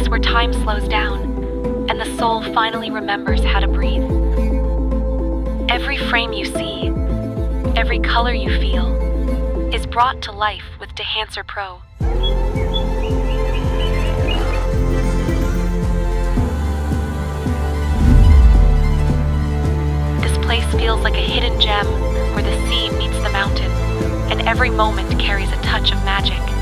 place where time slows down and the soul finally remembers how to breathe. Every frame you see, every color you feel, is brought to life with Dji Pro. This place feels like a hidden gem where the sea meets the mountain, and every moment carries a touch of magic.